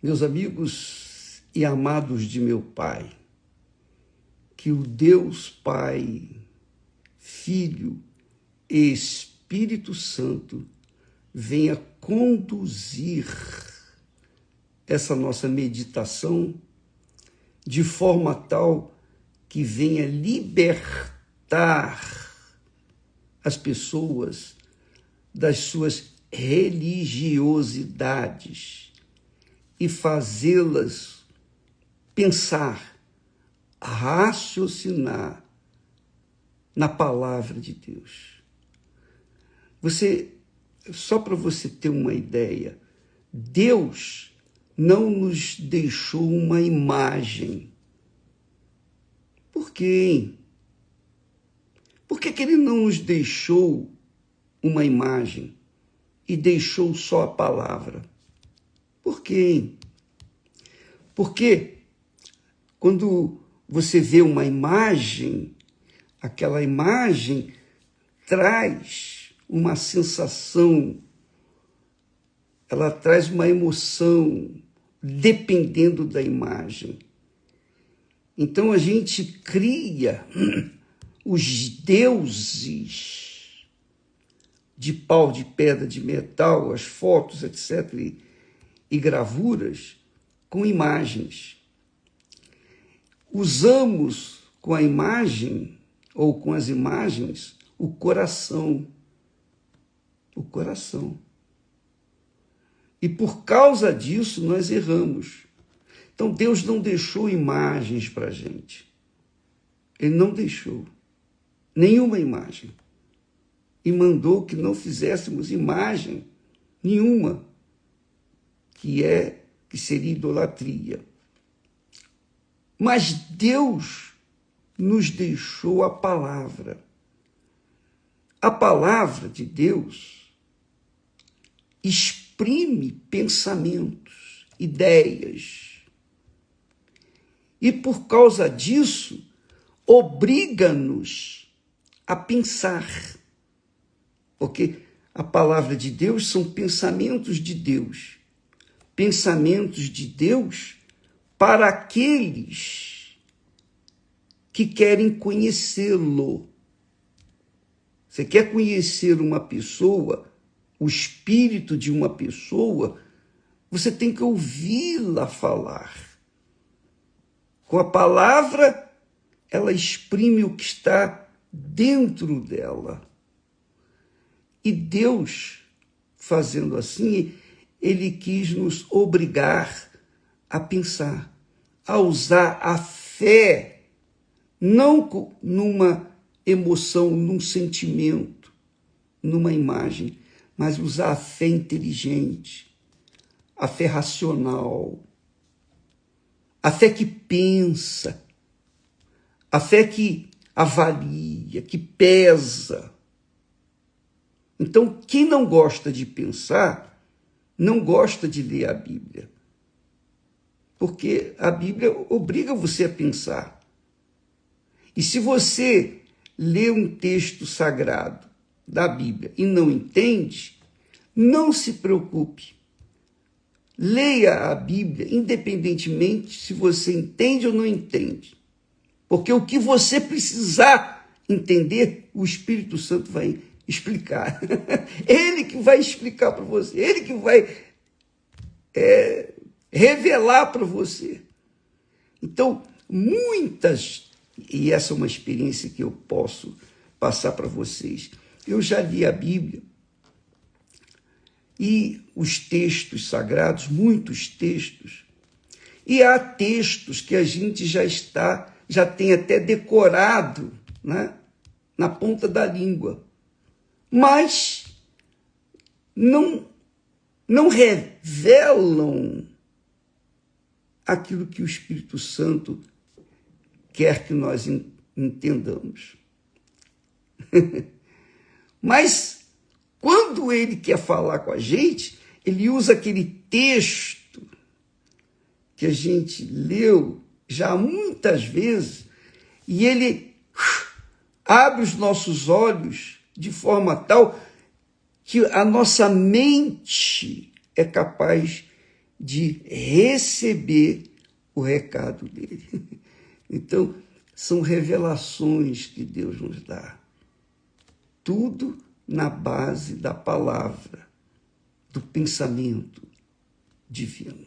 Meus amigos e amados de meu Pai, que o Deus Pai, Filho e Espírito Santo venha conduzir essa nossa meditação de forma tal que venha libertar as pessoas das suas religiosidades e fazê-las pensar, raciocinar na palavra de Deus. Só para você ter uma ideia, Deus não nos deixou uma imagem. Por quê, hein? Por que Ele não nos deixou uma imagem e deixou só a palavra? Por quê, hein? Porque quando você vê uma imagem, aquela imagem traz uma sensação, ela traz uma emoção, dependendo da imagem. Então a gente cria os deuses de pau, de pedra, de metal, as fotos, etc., e gravuras com imagens. Usamos com a imagem, ou com as imagens, o coração. O coração. E por causa disso nós erramos. Então Deus não deixou imagens para a gente. Ele não deixou nenhuma imagem. E mandou que não fizéssemos imagem nenhuma, que seria idolatria. Mas Deus nos deixou a palavra. A palavra de Deus exprime pensamentos, ideias. E por causa disso, obriga-nos a pensar. Porque a palavra de Deus são pensamentos de Deus. Pensamentos de Deus para aqueles que querem conhecê-lo. Você quer conhecer uma pessoa, o espírito de uma pessoa, você tem que ouvi-la falar. Com a palavra, ela exprime o que está dentro dela. E Deus, fazendo assim, Ele quis nos obrigar a pensar, a usar a fé, não numa emoção, num sentimento, numa imagem, mas usar a fé inteligente, a fé racional, a fé que pensa, a fé que avalia, que pesa. Então, quem não gosta de pensar, não gosta de ler a Bíblia. Porque a Bíblia obriga você a pensar. E se você lê um texto sagrado da Bíblia e não entende, não se preocupe. Leia a Bíblia, independentemente se você entende ou não entende. Porque o que você precisar entender, o Espírito Santo vai explicar. Ele que vai explicar para você, ele que vai revelar para você. Então, e essa é uma experiência que eu posso passar para vocês. Eu já li a Bíblia e os textos sagrados, muitos textos, e há textos que a gente já tem até decorado, né, na ponta da língua, mas não revelam aquilo que o Espírito Santo quer que nós entendamos. Mas, quando ele quer falar com a gente, ele usa aquele texto que a gente leu já muitas vezes, e ele abre os nossos olhos de forma tal que a nossa mente é capaz de receber o recado dele. Então, são revelações que Deus nos dá. Tudo na base da palavra, do pensamento divino.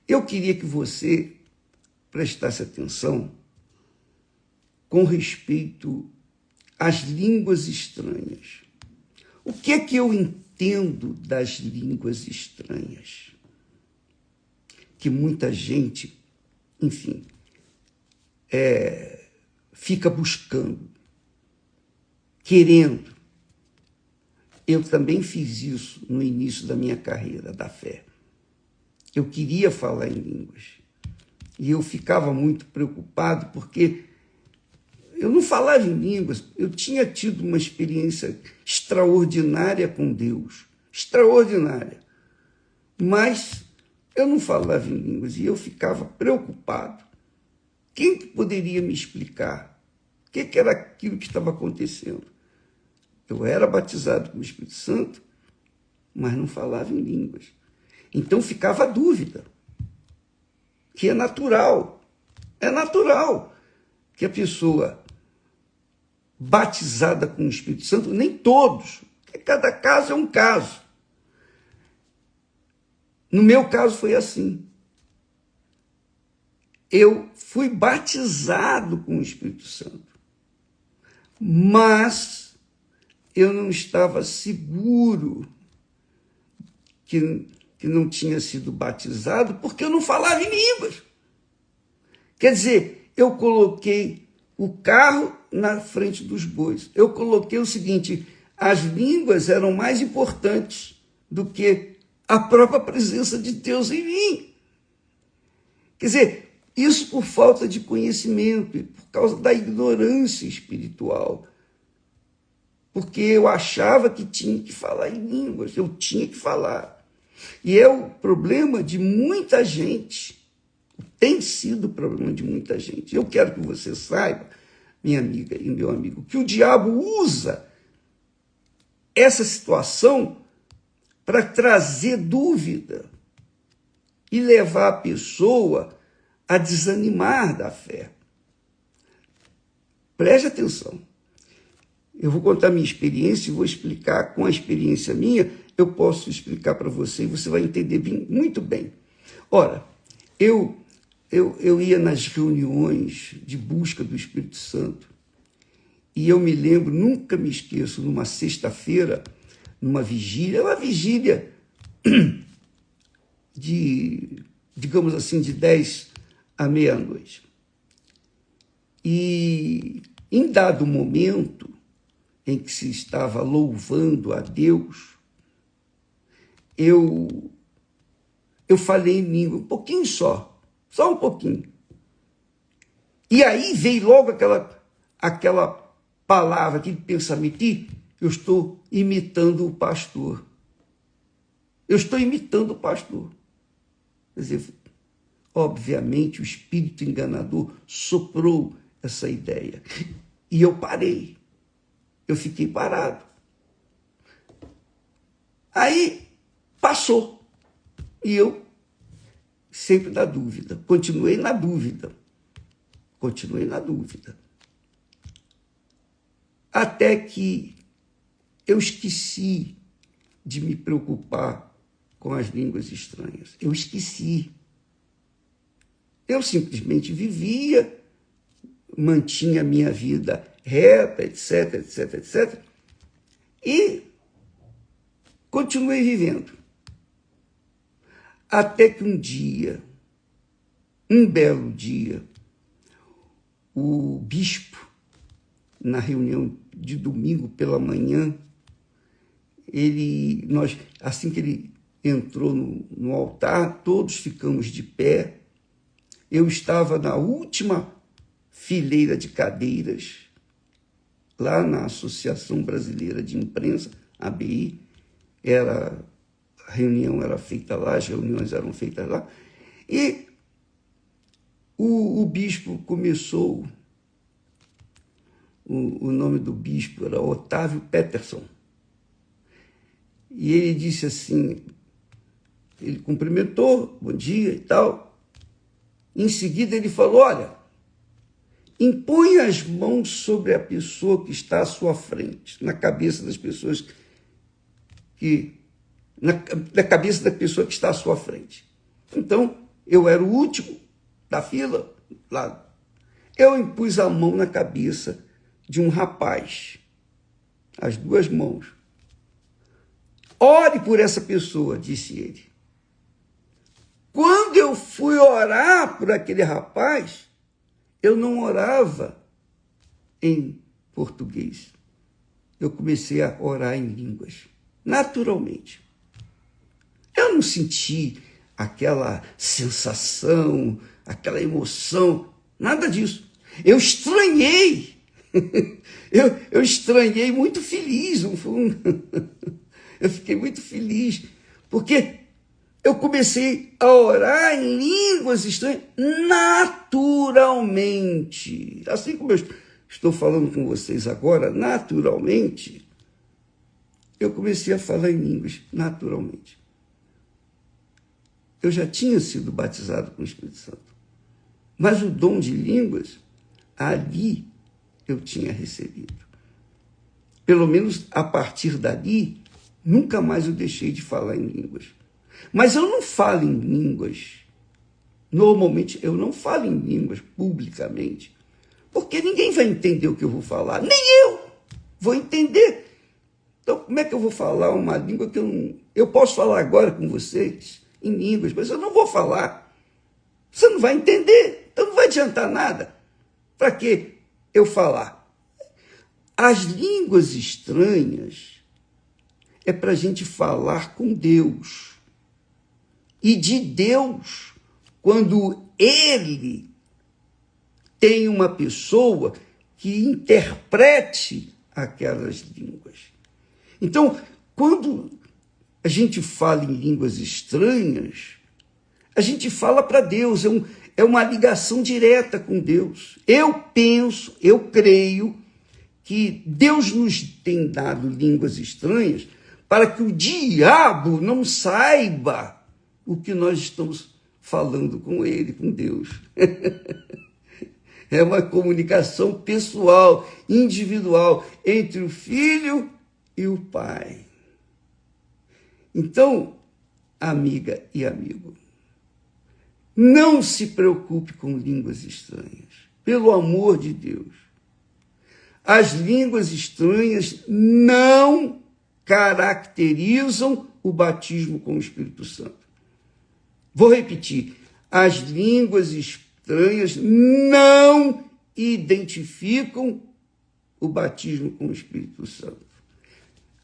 Eu queria que você prestasse atenção com respeito às línguas estranhas. O que é que eu entendo das línguas estranhas? Que muita gente, enfim, fica buscando, querendo. Eu também fiz isso no início da minha carreira da fé. Eu queria falar em línguas. E eu ficava muito preocupado porque eu não falava em línguas. Eu tinha tido uma experiência extraordinária com Deus. Extraordinária. Mas eu não falava em línguas e eu ficava preocupado. Quem que poderia me explicar o que era aquilo que estava acontecendo? Eu era batizado com o Espírito Santo, mas não falava em línguas. Então ficava a dúvida, que é natural que a pessoa batizada com o Espírito Santo, nem todos, porque cada caso é um caso. No meu caso foi assim. Eu fui batizado com o Espírito Santo, mas eu não estava seguro que não tinha sido batizado porque eu não falava em línguas. Quer dizer, eu coloquei o carro na frente dos bois. Eu coloquei o seguinte: as línguas eram mais importantes do que a própria presença de Deus em mim. Quer dizer, isso por falta de conhecimento e por causa da ignorância espiritual. Porque eu achava que tinha que falar em línguas, eu tinha que falar. E é o problema de muita gente, tem sido o problema de muita gente. Eu quero que você saiba, minha amiga e meu amigo, que o diabo usa essa situação para trazer dúvida e levar a pessoa a desanimar da fé. Preste atenção. Eu vou contar minha experiência e vou explicar com a experiência minha, eu posso explicar para você e você vai entender muito bem. Ora, eu ia nas reuniões de busca do Espírito Santo e eu me lembro, nunca me esqueço, numa sexta-feira, numa vigília, uma vigília digamos assim, de 10 à meia-noite. E em dado momento em que se estava louvando a Deus, eu falei em língua, um pouquinho só um pouquinho. E aí veio logo aquela palavra, aquele pensamento: eu estou imitando o pastor. Eu estou imitando o pastor. Quer dizer, obviamente o espírito enganador soprou essa ideia. E eu parei. Eu fiquei parado. Aí passou. E eu sempre na dúvida. Continuei na dúvida. Até que eu esqueci de me preocupar com as línguas estranhas. Eu esqueci. Eu simplesmente vivia, mantinha a minha vida reta, etc, etc, etc. E continuei vivendo. Até que um belo dia, o bispo, na reunião de domingo pela manhã, assim que ele entrou no altar, todos ficamos de pé. Eu estava na última fileira de cadeiras, lá na Associação Brasileira de Imprensa, ABI, a reunião era feita lá, as reuniões eram feitas lá, e o bispo começou, o nome do bispo era Otávio Peterson, e ele disse assim: ele cumprimentou, bom dia e tal. Em seguida ele falou, olha, impõe as mãos sobre a pessoa que está à sua frente, na cabeça das pessoas na cabeça da pessoa que está à sua frente. Então, eu era o último da fila, lá. Eu impus a mão na cabeça de um rapaz, as duas mãos. Ore por essa pessoa, disse ele. Quando eu fui orar por aquele rapaz, eu não orava em português. Eu comecei a orar em línguas, naturalmente. Eu não senti aquela sensação, aquela emoção, nada disso. Eu estranhei. Eu estranhei muito feliz. Eu fiquei muito feliz, porque eu comecei a orar em línguas estranhas naturalmente. Assim como eu estou falando com vocês agora, naturalmente, eu comecei a falar em línguas naturalmente. Eu já tinha sido batizado com o Espírito Santo, mas o dom de línguas, ali eu tinha recebido. Pelo menos a partir dali, nunca mais eu deixei de falar em línguas. Mas eu não falo em línguas. Normalmente eu não falo em línguas publicamente, porque ninguém vai entender o que eu vou falar, nem eu vou entender. Então, como é que eu vou falar uma língua que eu não... Eu posso falar agora com vocês em línguas, mas eu não vou falar. Você não vai entender, então não vai adiantar nada. Para que eu falar? As línguas estranhas é para a gente falar com Deus. E de Deus, quando Ele tem uma pessoa que interprete aquelas línguas. Então, quando a gente fala em línguas estranhas, a gente fala para Deus, é uma ligação direta com Deus. Eu penso, eu creio que Deus nos tem dado línguas estranhas para que o diabo não saiba o que nós estamos falando com ele, com Deus. É uma comunicação pessoal, individual, entre o filho e o pai. Então, amiga e amigo, não se preocupe com línguas estranhas, pelo amor de Deus. As línguas estranhas não caracterizam o batismo com o Espírito Santo. Vou repetir, as línguas estranhas não identificam o batismo com o Espírito Santo.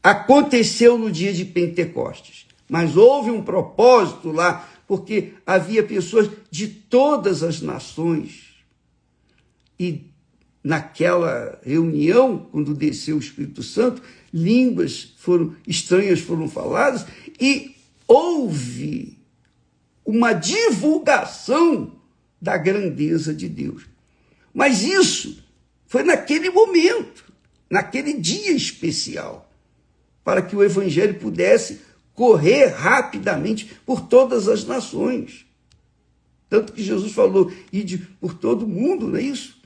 Aconteceu no dia de Pentecostes, mas houve um propósito lá, porque havia pessoas de todas as nações. E naquela reunião, quando desceu o Espírito Santo, línguas estranhas foram faladas e houve uma divulgação da grandeza de Deus. Mas isso foi naquele momento, naquele dia especial, para que o evangelho pudesse correr rapidamente por todas as nações. Tanto que Jesus falou, ide por todo mundo, não é isso?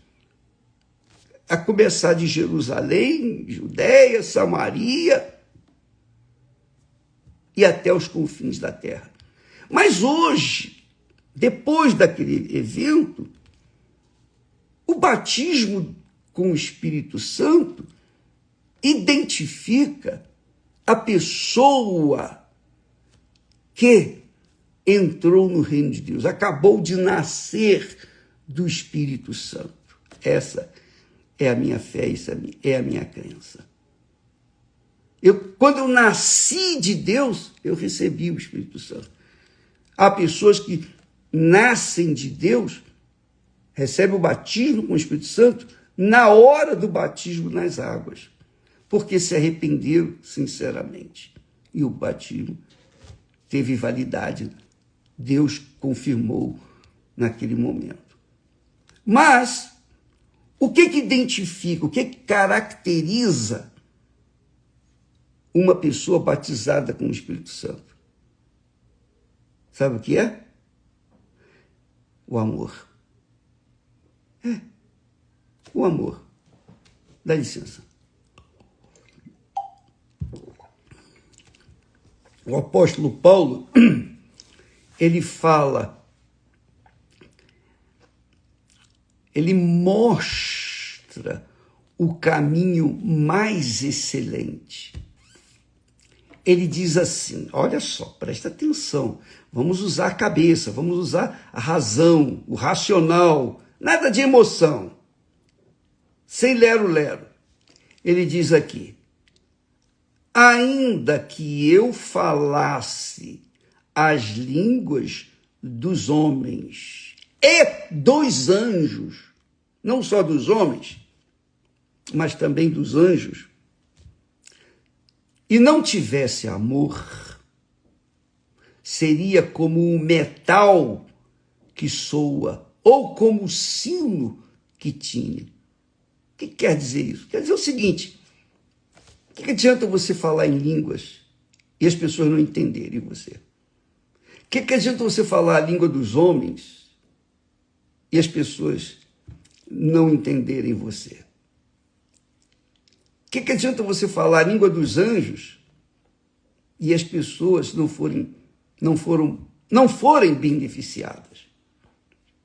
A começar de Jerusalém, Judéia, Samaria e até os confins da terra. Mas hoje, depois daquele evento, o batismo com o Espírito Santo identifica a pessoa que entrou no reino de Deus, acabou de nascer do Espírito Santo. Essa é a minha fé, essa é a minha crença. Quando eu nasci de Deus, eu recebi o Espírito Santo. Há pessoas que nascem de Deus, recebem o batismo com o Espírito Santo na hora do batismo nas águas, porque se arrependeram sinceramente. E o batismo teve validade. Deus confirmou naquele momento. Mas o que identifica, o que caracteriza uma pessoa batizada com o Espírito Santo? Sabe o que é? O amor. O amor. Dá licença. O apóstolo Paulo, ele fala, ele mostra o caminho mais excelente. Ele diz assim, olha só, presta atenção, vamos usar a cabeça, vamos usar a razão, o racional, nada de emoção, sem lero-lero. Ele diz aqui, ainda que eu falasse as línguas dos homens e dos anjos, não só dos homens, mas também dos anjos, e não tivesse amor, seria como um metal que soa, ou como o sino que tine. O que quer dizer isso? Quer dizer o seguinte, o que adianta você falar em línguas e as pessoas não entenderem você? O que adianta você falar a língua dos homens e as pessoas não entenderem você? O que adianta você falar a língua dos anjos e as pessoas não forem beneficiadas?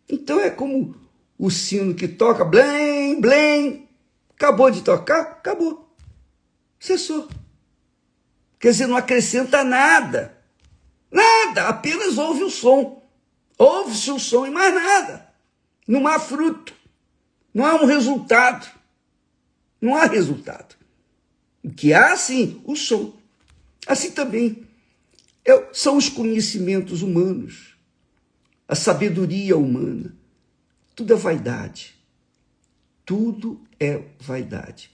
Então é como o sino que toca, blém, blém, acabou de tocar, acabou, cessou. Quer dizer, não acrescenta nada, nada, apenas ouve o som, ouve-se o som e mais nada, não há fruto, não há um resultado, não há resultado. O que há, sim, o som. Assim também são os conhecimentos humanos, a sabedoria humana. Tudo é vaidade. Tudo é vaidade.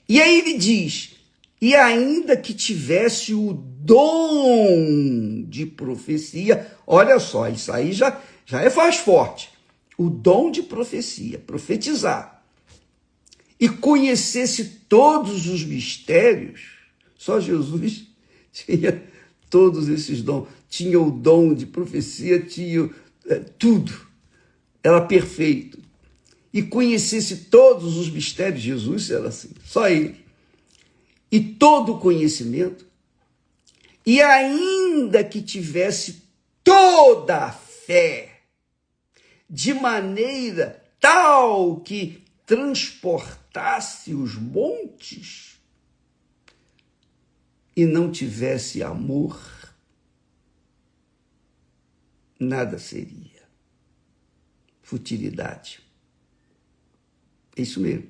E aí ele diz, e ainda que tivesse o dom de profecia, olha só, isso aí já é mais forte. O dom de profecia, profetizar. E conhecesse todos os mistérios, só Jesus tinha todos esses dons. Tinha o dom de profecia, tinha tudo. Era perfeito. E conhecesse todos os mistérios, Jesus era assim, só ele. E todo o conhecimento. E ainda que tivesse toda a fé, de maneira tal que transportasse os montes e não tivesse amor, nada seria. Futilidade. É isso mesmo.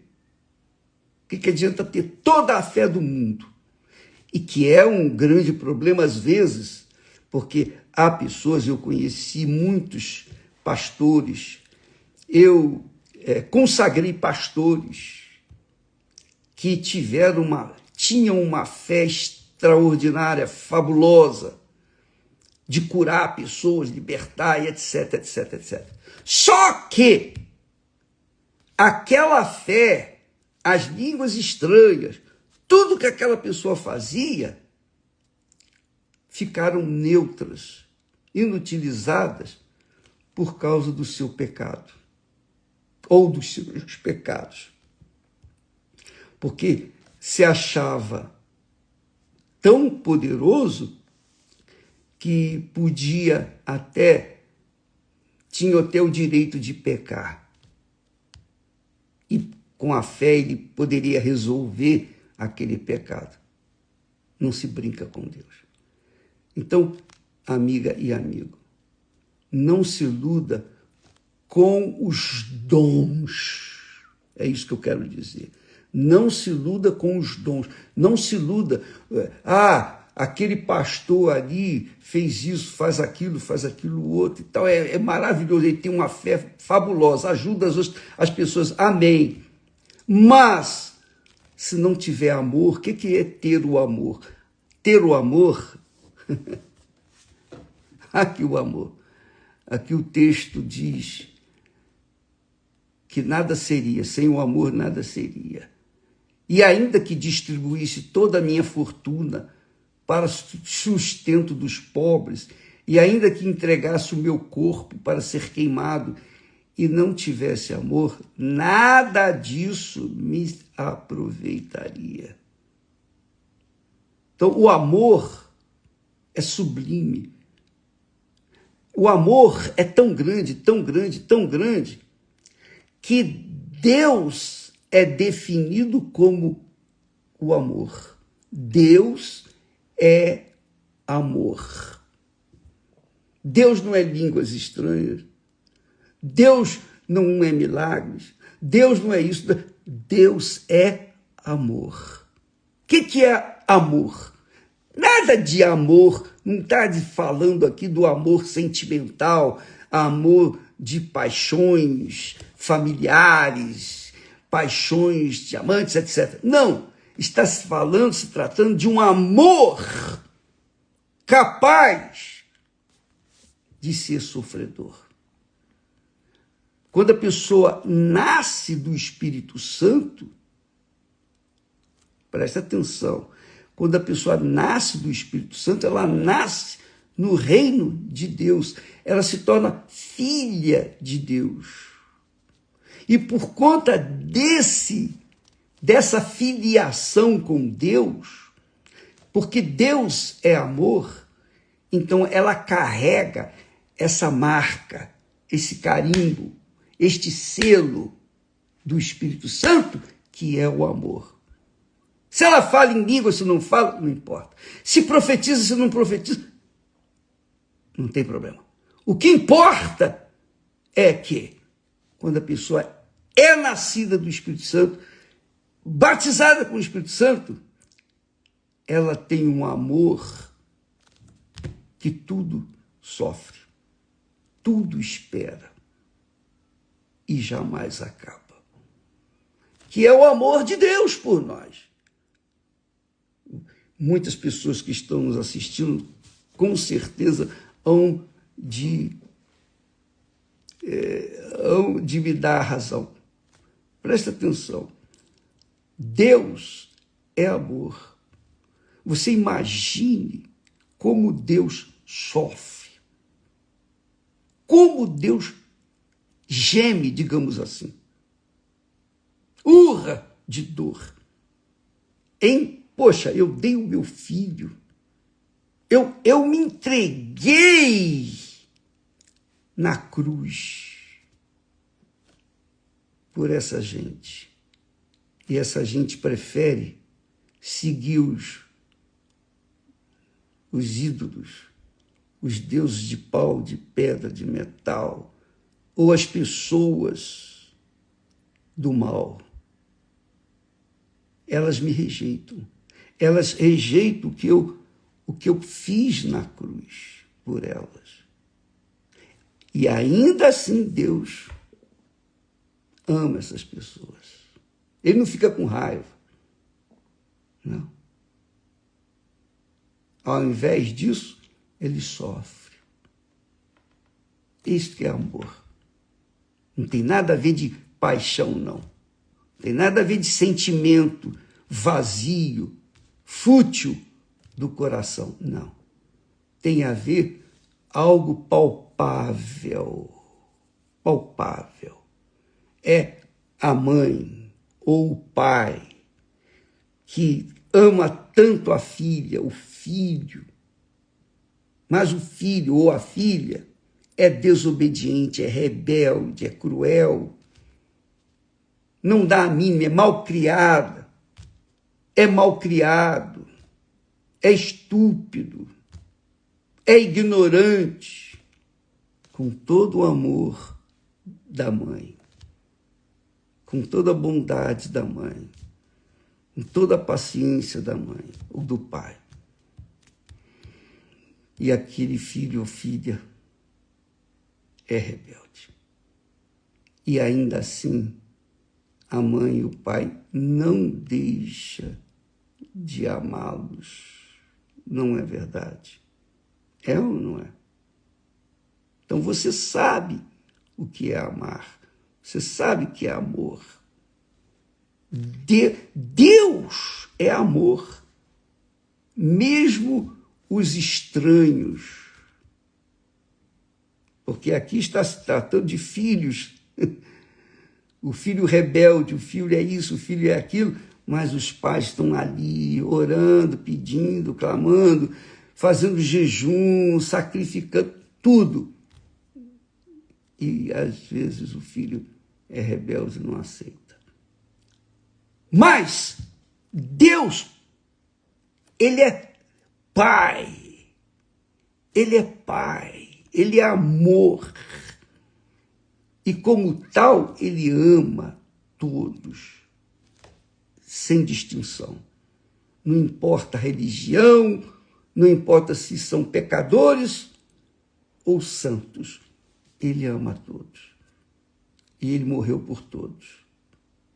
O que adianta ter toda a fé do mundo? E que é um grande problema às vezes, porque há pessoas, eu conheci muitos pastores, eu consagrei pastores que tinham uma fé extraordinária, fabulosa, de curar pessoas, libertar, e etc, etc, etc. Só que aquela fé, as línguas estranhas, tudo que aquela pessoa fazia, ficaram neutras, inutilizadas por causa do seu pecado, ou dos seus pecados. Porque se achava tão poderoso que tinha até o direito de pecar. E com a fé ele poderia resolver aquele pecado. Não se brinca com Deus. Então, amiga e amigo, não se iluda com os dons. É isso que eu quero dizer. Não se iluda com os dons. Não se iluda. Aquele pastor ali fez isso, faz aquilo outro e tal. É maravilhoso, ele tem uma fé fabulosa, ajuda as pessoas. Amém. Mas, se não tiver amor, o que é ter o amor? Ter o amor... Aqui o amor. Aqui o texto diz que nada seria, sem o amor nada seria. E ainda que distribuísse toda a minha fortuna para sustento dos pobres, e ainda que entregasse o meu corpo para ser queimado e não tivesse amor, nada disso me aproveitaria. Então, o amor é sublime. O amor é tão grande, tão grande, tão grande, que Deus é definido como o amor. Deus é amor. Deus não é línguas estranhas. Deus não é milagres. Deus não é isso. Deus é amor. O que é amor? Nada de amor. Não está falando aqui do amor sentimental, amor de paixões familiares, paixões de amantes, etc. Não. Está se falando, se tratando de um amor capaz de ser sofredor. Quando a pessoa nasce do Espírito Santo, presta atenção, quando a pessoa nasce do Espírito Santo, ela nasce no reino de Deus, ela se torna filha de Deus. E por conta dessa filiação com Deus, porque Deus é amor, então ela carrega essa marca, esse carimbo, este selo do Espírito Santo, que é o amor. Se ela fala em língua, se não fala, não importa. Se profetiza, se não profetiza, não tem problema. O que importa é que, quando a pessoa é nascida do Espírito Santo, batizada com o Espírito Santo, ela tem um amor que tudo sofre, tudo espera e jamais acaba. Que é o amor de Deus por nós. Muitas pessoas que estão nos assistindo, com certeza, hão de me dar a razão. Presta atenção. Deus é amor. Você imagine como Deus sofre. Como Deus geme, digamos assim. Urra de dor. Poxa, eu dei o meu filho. Eu me entreguei na cruz por essa gente. E essa gente prefere seguir os ídolos, os deuses de pau, de pedra, de metal, ou as pessoas do mal. Elas me rejeitam. Elas rejeitam o que eu fiz na cruz por elas. E ainda assim Deus ama essas pessoas. Ele não fica com raiva. Não. Ao invés disso, ele sofre. Isto que é amor. Não tem nada a ver de paixão, não. Não tem nada a ver de sentimento vazio, fútil do coração. Não. Tem a ver algo palpável. Palpável. É a mãe ou o pai que ama tanto a filha, o filho, mas o filho ou a filha é desobediente, é rebelde, é cruel, não dá a mínima, é malcriada, é malcriado, é estúpido, é ignorante, com todo o amor da mãe, com toda a bondade da mãe, com toda a paciência da mãe ou do pai. E aquele filho ou filha é rebelde. E ainda assim, a mãe e o pai não deixam de amá-los. Não é verdade? É ou não é? Então você sabe o que é amar. Você sabe o que é amor. Deus é amor. Mesmo os estranhos, porque aqui está se tratando de filhos. O filho rebelde, o filho é isso, o filho é aquilo, mas os pais estão ali orando, pedindo, clamando, fazendo jejum, sacrificando tudo. E às vezes o filho é rebelde e não aceita. Mas Deus, ele é pai. Ele é pai, ele é amor. E como tal, ele ama todos, sem distinção. Não importa a religião, não importa se são pecadores ou santos. Ele ama todos. E ele morreu por todos.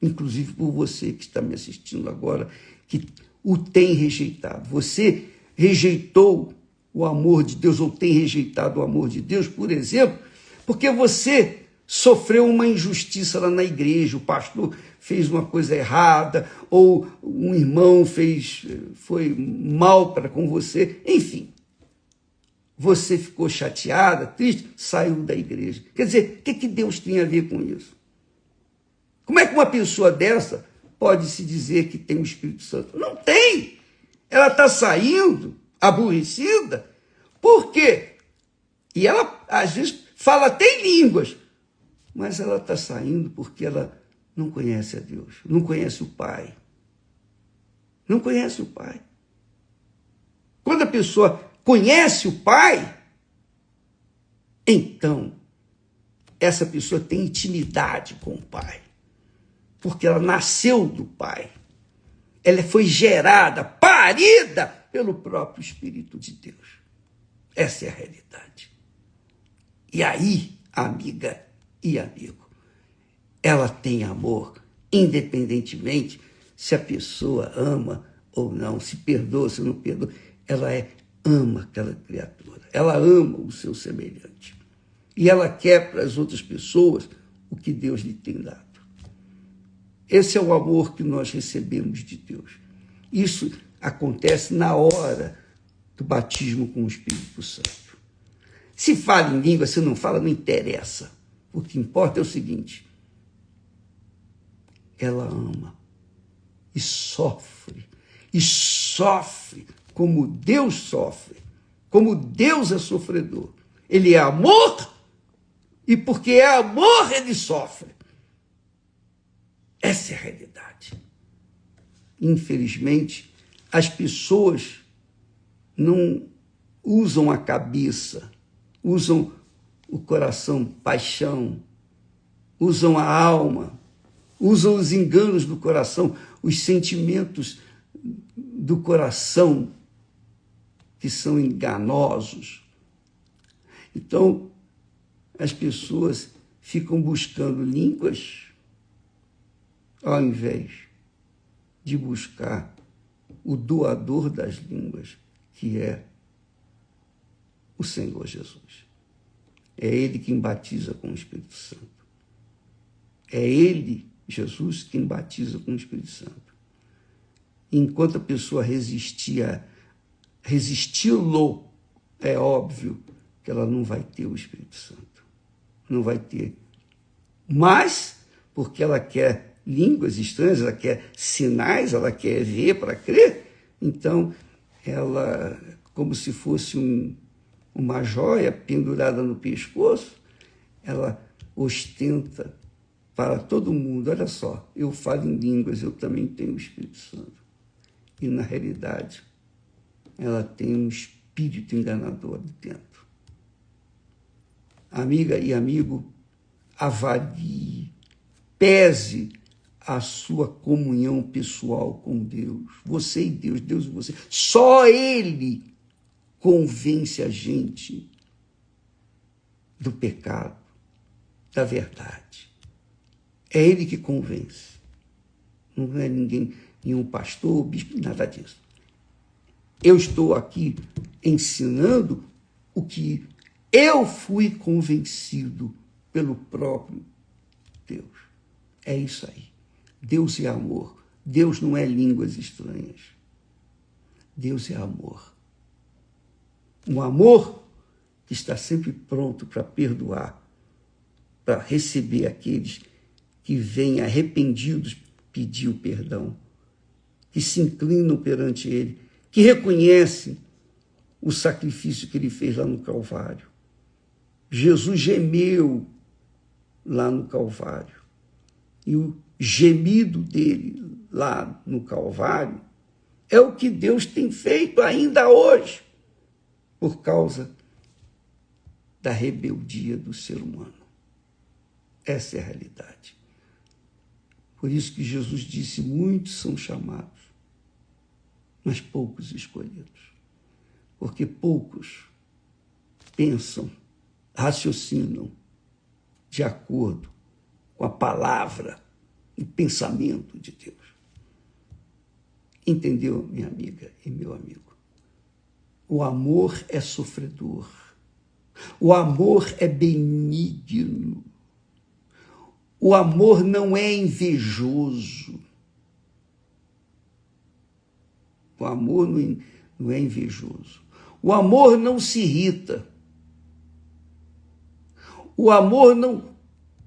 Inclusive por você que está me assistindo agora, que o tem rejeitado. Você rejeitou o amor de Deus, ou tem rejeitado o amor de Deus, por exemplo, porque você sofreu uma injustiça lá na igreja, o pastor fez uma coisa errada, ou um irmão foi mal para com você, enfim. Você ficou chateada, triste, saiu da igreja. Quer dizer, o que Deus tem a ver com isso? Como é que uma pessoa dessa pode se dizer que tem o Espírito Santo? Não tem! Ela está saindo aborrecida. Por quê? E ela, às vezes, fala até em línguas, mas ela está saindo porque ela não conhece a Deus, não conhece o Pai. Não conhece o Pai. Quando a pessoa conhece o Pai, então, essa pessoa tem intimidade com o Pai, porque ela nasceu do Pai. Ela foi gerada, parida pelo próprio Espírito de Deus. Essa é a realidade. E aí, amiga e amigo, ela tem amor, independentemente se a pessoa ama ou não, se perdoa, se não perdoa. Ela ama aquela criatura, ela ama o seu semelhante. E ela quer para as outras pessoas o que Deus lhe tem dado. Esse é o amor que nós recebemos de Deus. Isso acontece na hora do batismo com o Espírito Santo. Se fala em língua, se não fala, não interessa. O que importa é o seguinte: ela ama e sofre como Deus sofre, como Deus é sofredor. Ele é amor e porque é amor ele sofre. Essa é a realidade. Infelizmente, as pessoas não usam a cabeça, usam o coração, paixão, usam a alma, usam os enganos do coração, os sentimentos do coração que são enganosos. Então, as pessoas ficam buscando línguas ao invés de buscar o doador das línguas, que é o Senhor Jesus. É Ele quem batiza com o Espírito Santo. É Ele, Jesus, quem batiza com o Espírito Santo. Enquanto a pessoa resisti-lo, é óbvio que ela não vai ter o Espírito Santo. Não vai ter. Mas, porque ela quer línguas estranhas, ela quer sinais, ela quer ver para crer, então ela, como se fosse uma joia pendurada no pescoço, ela ostenta para todo mundo: olha só, eu falo em línguas, eu também tenho o Espírito Santo. E na realidade, ela tem um espírito enganador de dentro. Amiga e amigo, avalie, pese a sua comunhão pessoal com Deus. Você e Deus, Deus e você. Só Ele convence a gente do pecado, da verdade. É Ele que convence. Não é ninguém, nenhum pastor, bispo, nada disso. Eu estou aqui ensinando o que eu fui convencido pelo próprio Deus. É isso aí. Deus é amor. Deus não é línguas estranhas. Deus é amor. Um amor que está sempre pronto para perdoar, para receber aqueles que vêm arrependidos pedir o perdão, que se inclinam perante Ele, que reconhecem o sacrifício que Ele fez lá no Calvário. Jesus gemeu lá no Calvário. E o gemido dele lá no Calvário é o que Deus tem feito ainda hoje, por causa da rebeldia do ser humano. Essa é a realidade. Por isso que Jesus disse, muitos são chamados, mas poucos escolhidos. Porque poucos pensam, raciocinam de acordo com a palavra e pensamento de Deus. Entendeu, minha amiga e meu amigo? O amor é sofredor. O amor é benigno. O amor não é invejoso. O amor não é invejoso. O amor não se irrita. O amor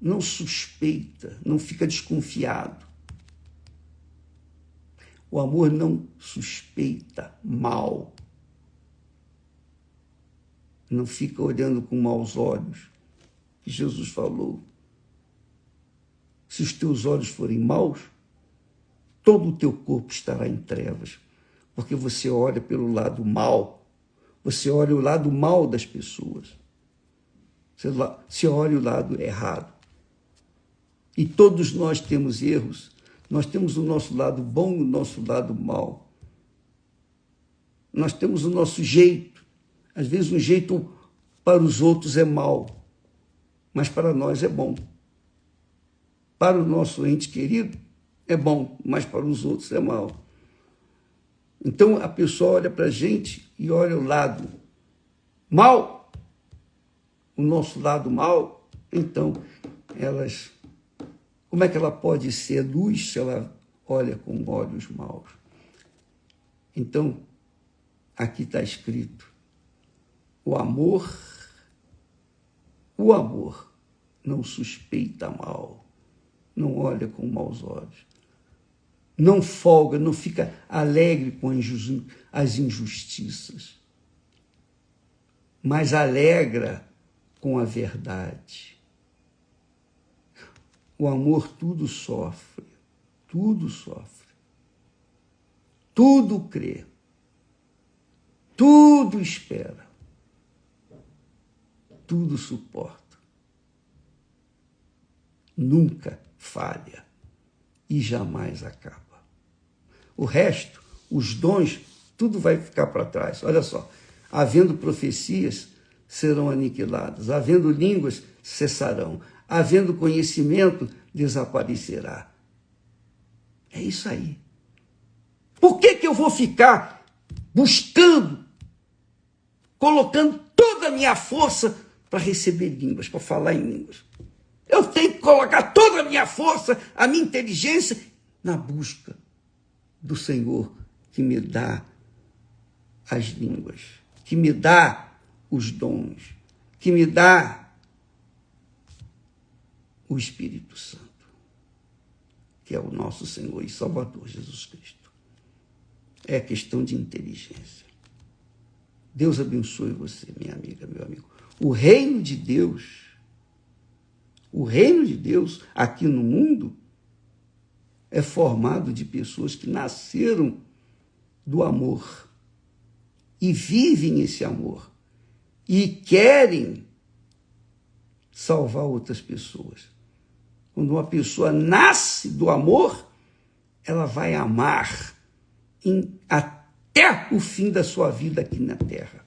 não suspeita, não fica desconfiado. O amor não suspeita mal. Não fica olhando com maus olhos. Que Jesus falou. Se os teus olhos forem maus, todo o teu corpo estará em trevas. Porque você olha pelo lado mal. Você olha o lado mal das pessoas. Você olha o lado errado. E todos nós temos erros. Nós temos o nosso lado bom e o nosso lado mal. Nós temos o nosso jeito. Às vezes um jeito para os outros é mal, mas para nós é bom. Para o nosso ente querido é bom, mas para os outros é mal. Então a pessoa olha para a gente e olha o lado mal, o nosso lado mal, então como é que ela pode ser luz se ela olha com olhos maus? Então, aqui está escrito, o amor não suspeita mal, não olha com maus olhos, não folga, não fica alegre com as injustiças, mas alegra com a verdade. O amor tudo sofre, tudo crê, tudo espera, tudo suporta, nunca falha e jamais acaba. O resto, os dons, tudo vai ficar para trás. Olha só, havendo profecias, serão aniquiladas, havendo línguas, cessarão, havendo conhecimento, desaparecerá. É isso aí. Por que eu vou ficar buscando, colocando toda a minha força para receber línguas, para falar em línguas? Eu tenho que colocar toda a minha força, a minha inteligência, na busca do Senhor que me dá as línguas, que me dá os dons, que me dá o Espírito Santo, que é o nosso Senhor e Salvador Jesus Cristo. É questão de inteligência. Deus abençoe você, minha amiga, meu amigo. O reino de Deus aqui no mundo é formado de pessoas que nasceram do amor e vivem esse amor e querem salvar outras pessoas. Quando uma pessoa nasce do amor, ela vai amar até o fim da sua vida aqui na terra.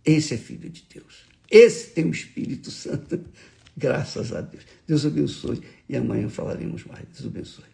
Esse é filho de Deus. Esse tem o Espírito Santo. Graças a Deus. Deus abençoe. E amanhã falaremos mais. Deus abençoe.